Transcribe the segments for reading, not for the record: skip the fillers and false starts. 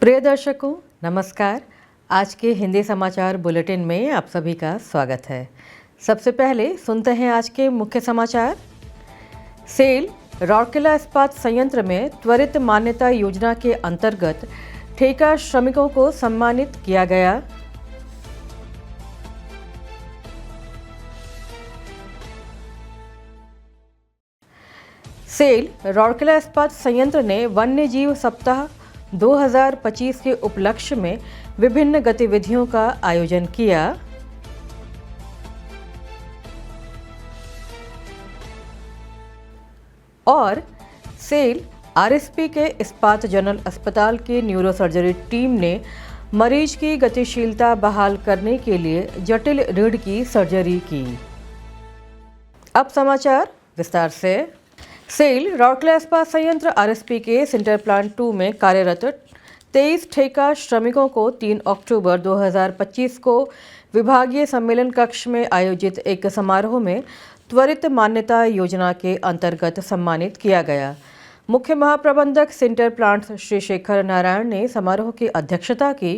प्रिय दर्शकों, नमस्कार। आज के हिंदी समाचार बुलेटिन में आप सभी का स्वागत है। सबसे पहले सुनते हैं आज के मुख्य समाचार। सेल राउरकेला इस्पात संयंत्र में त्वरित मान्यता योजना के अंतर्गत ठेका श्रमिकों को सम्मानित किया गया। सेल राउरकेला इस्पात संयंत्र ने वन्य जीव सप्ताह 2025 के उपलक्ष्य में विभिन्न गतिविधियों का आयोजन किया। और सेल आरएसपी के इस्पात जनरल अस्पताल की न्यूरोसर्जरी टीम ने मरीज की गतिशीलता बहाल करने के लिए जटिल रीढ़ की सर्जरी की। अब समाचार विस्तार से। सेल राउरकेला इस्पात संयंत्र आरएसपी के सिंटर प्लांट 2 में कार्यरत 23 ठेका श्रमिकों को 3 अक्टूबर 2025 को विभागीय सम्मेलन कक्ष में आयोजित एक समारोह में त्वरित मान्यता योजना के अंतर्गत सम्मानित किया गया। मुख्य महाप्रबंधक सिंटर प्लांट्स श्री शेखर नारायण ने समारोह की अध्यक्षता की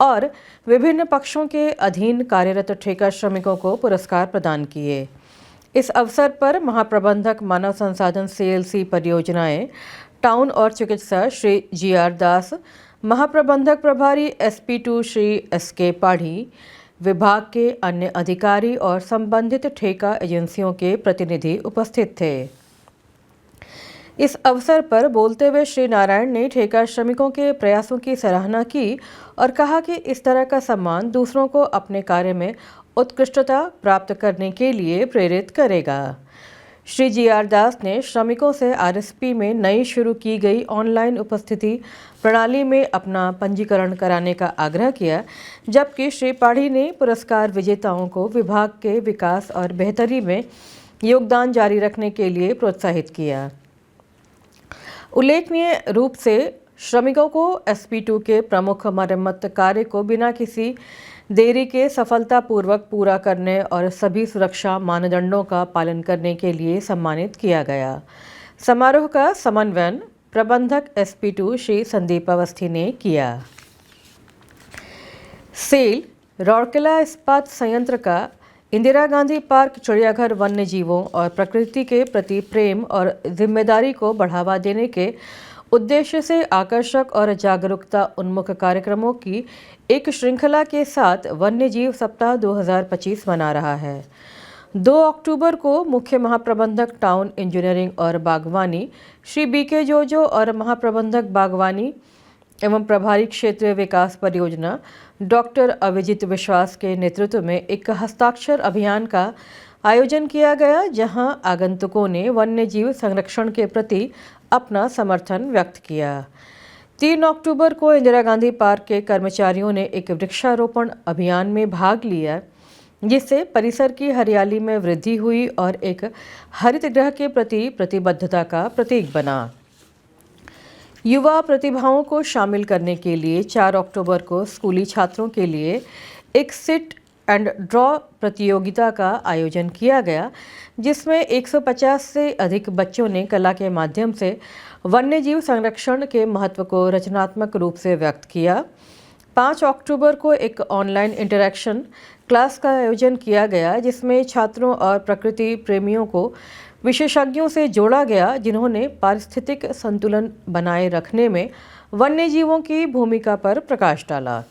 और विभिन्न पक्षों के अधीन कार्यरत ठेका श्रमिकों को पुरस्कार प्रदान किए। इस अवसर पर महाप्रबंधक मानव संसाधन सीएलसी परियोजनाएं टाउन और चिकित्सा श्री जीआर दास, महाप्रबंधक प्रभारी SP2 श्री SK पाढ़ी, विभाग के अन्य अधिकारी और संबंधित ठेका एजेंसियों के प्रतिनिधि उपस्थित थे। इस अवसर पर बोलते हुए श्री नारायण ने ठेका श्रमिकों के प्रयासों की सराहना की और कहा कि इस तरह का सम्मान दूसरों को अपने कार्य में उत्कृष्टता प्राप्त करने के लिए प्रेरित करेगा। श्री जीआर दास ने श्रमिकों से आरएसपी में नई शुरू की गई ऑनलाइन उपस्थिति प्रणाली में अपना पंजीकरण कराने का आग्रह किया, जबकि श्री पाढ़ी ने पुरस्कार विजेताओं को विभाग के विकास और बेहतरी में योगदान जारी रखने के लिए प्रोत्साहित किया। उल्लेखनीय रूप से श्रमिकों को SP2 के प्रमुख मरम्मत कार्य को बिना किसी देरी के सफलतापूर्वक पूरा करने और सभी सुरक्षा मानदंडों का पालन करने के लिए सम्मानित किया गया। समारोह का समन्वयन प्रबंधक SP2 श्री संदीप अवस्थी ने किया। सेल राउरकेला इस्पात संयंत्र का इंदिरा गांधी पार्क चिड़ियाघर वन्य जीवों और प्रकृति के प्रति प्रेम और जिम्मेदारी को बढ़ावा देने के उद्देश्य से आकर्षक और जागरूकता उन्मुख कार्यक्रमों की एक श्रृंखला के साथ वन्य जीव सप्ताह 2025 मना रहा है। 2 अक्टूबर को मुख्य महाप्रबंधक टाउन इंजीनियरिंग और बागवानी श्री BK जोजो और महाप्रबंधक बागवानी एवं प्रभारी क्षेत्रीय विकास परियोजना डॉक्टर अविजित विश्वास के नेतृत्व में एक हस्ताक्षर अभियान का आयोजन किया गया, जहां आगंतुकों ने वन्य जीव संरक्षण के प्रति अपना समर्थन व्यक्त किया। 3 अक्टूबर को इंदिरा गांधी पार्क के कर्मचारियों ने एक वृक्षारोपण अभियान में भाग लिया, जिससे परिसर की हरियाली में वृद्धि हुई और एक हरित गृह के प्रति प्रतिबद्धता का प्रतीक बना। युवा प्रतिभाओं को शामिल करने के लिए 4 अक्टूबर को स्कूली छात्रों के लिए एक सिट एंड ड्रॉ प्रतियोगिता का आयोजन किया गया, जिसमें 150 से अधिक बच्चों ने कला के माध्यम से वन्यजीव संरक्षण के महत्व को रचनात्मक रूप से व्यक्त किया। 5 अक्टूबर को एक ऑनलाइन इंटरैक्शन क्लास का आयोजन किया गया, जिसमें छात्रों और प्रकृति प्रेमियों को विशेषज्ञों से जोड़ा गया, जिन्होंने पारिस्थितिक संतुलन बनाए रखने में वन्यजीवों की भूमिका पर प्रकाश डाला।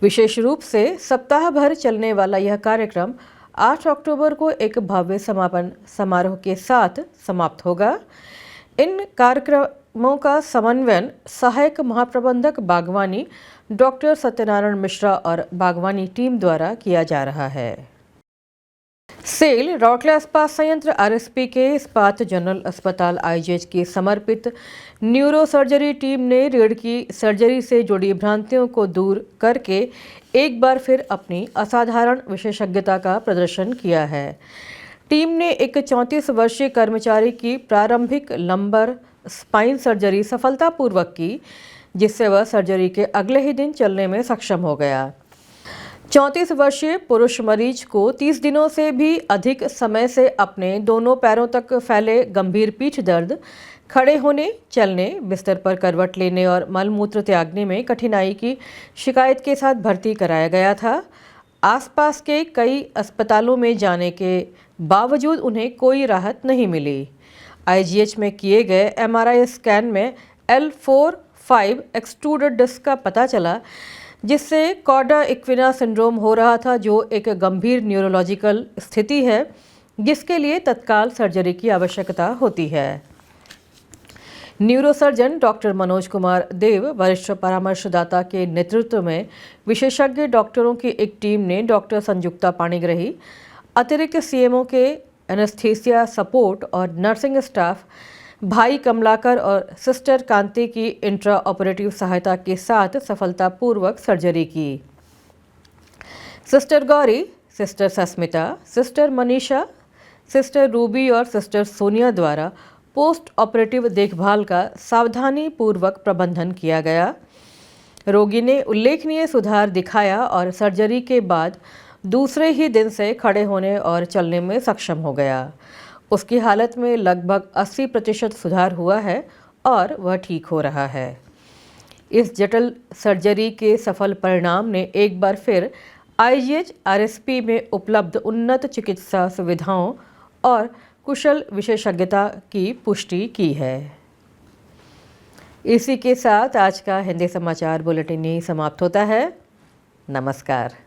विशेष रूप से सप्ताह भर चलने वाला यह कार्यक्रम 8 अक्टूबर को एक भव्य समापन समारोह के साथ समाप्त होगा। इन कार्यक्रमों का समन्वयन सहायक महाप्रबंधक बागवानी डॉक्टर सत्यनारायण मिश्रा और बागवानी टीम द्वारा किया जा रहा है। सेल राउरकेला इस्पात संयंत्र आरएसपी के इस्पात जनरल अस्पताल IGH की समर्पित न्यूरोसर्जरी टीम ने रीढ़ की सर्जरी से जुड़ी भ्रांतियों को दूर करके एक बार फिर अपनी असाधारण विशेषज्ञता का प्रदर्शन किया है। टीम ने एक 34 वर्षीय कर्मचारी की प्रारंभिक लंबर स्पाइन सर्जरी सफलतापूर्वक की, जिससे वह सर्जरी के अगले ही दिन चलने में सक्षम हो गया। 34 वर्षीय पुरुष मरीज को 30 दिनों से भी अधिक समय से अपने दोनों पैरों तक फैले गंभीर पीठ दर्द, खड़े होने, चलने, बिस्तर पर करवट लेने और मलमूत्र त्यागने में कठिनाई की शिकायत के साथ भर्ती कराया गया था। आसपास के कई अस्पतालों में जाने के बावजूद उन्हें कोई राहत नहीं मिली। आईजीएच में किए गए एमआरआई स्कैन में L4-5 एक्सट्रूडेड डिस्क का पता चला, जिससे कॉर्डा इक्विना सिंड्रोम हो रहा था, जो एक गंभीर न्यूरोलॉजिकल स्थिति है जिसके लिए तत्काल सर्जरी की आवश्यकता होती है। न्यूरोसर्जन डॉक्टर मनोज कुमार देव, वरिष्ठ परामर्शदाता के नेतृत्व में विशेषज्ञ डॉक्टरों की एक टीम ने डॉक्टर संयुक्ता पाणिग्रही, अतिरिक्त सीएमओ के एनेस्थीसिया सपोर्ट और नर्सिंग स्टाफ भाई कमलाकर और सिस्टर कांति की इंट्रा ऑपरेटिव सहायता के साथ सफलतापूर्वक सर्जरी की। Sister Gauri, sister Sasmita, sister Manisha, sister Ruby और सिस्टर सोनिया द्वारा पोस्ट ऑपरेटिव देखभाल का सावधानी पूर्वक प्रबंधन किया गया। रोगी ने उल्लेखनीय सुधार दिखाया और सर्जरी के बाद दूसरे ही दिन से खड़े होने और चलने में सक्षम हो गया। उसकी हालत में लगभग 80% सुधार हुआ है और वह ठीक हो रहा है। इस जटिल सर्जरी के सफल परिणाम ने एक बार फिर आईजीएच आरएसपी में उपलब्ध उन्नत चिकित्सा सुविधाओं और कुशल विशेषज्ञता की पुष्टि की है। इसी के साथ आज का हिंदी समाचार बुलेटिन समाप्त होता है। नमस्कार।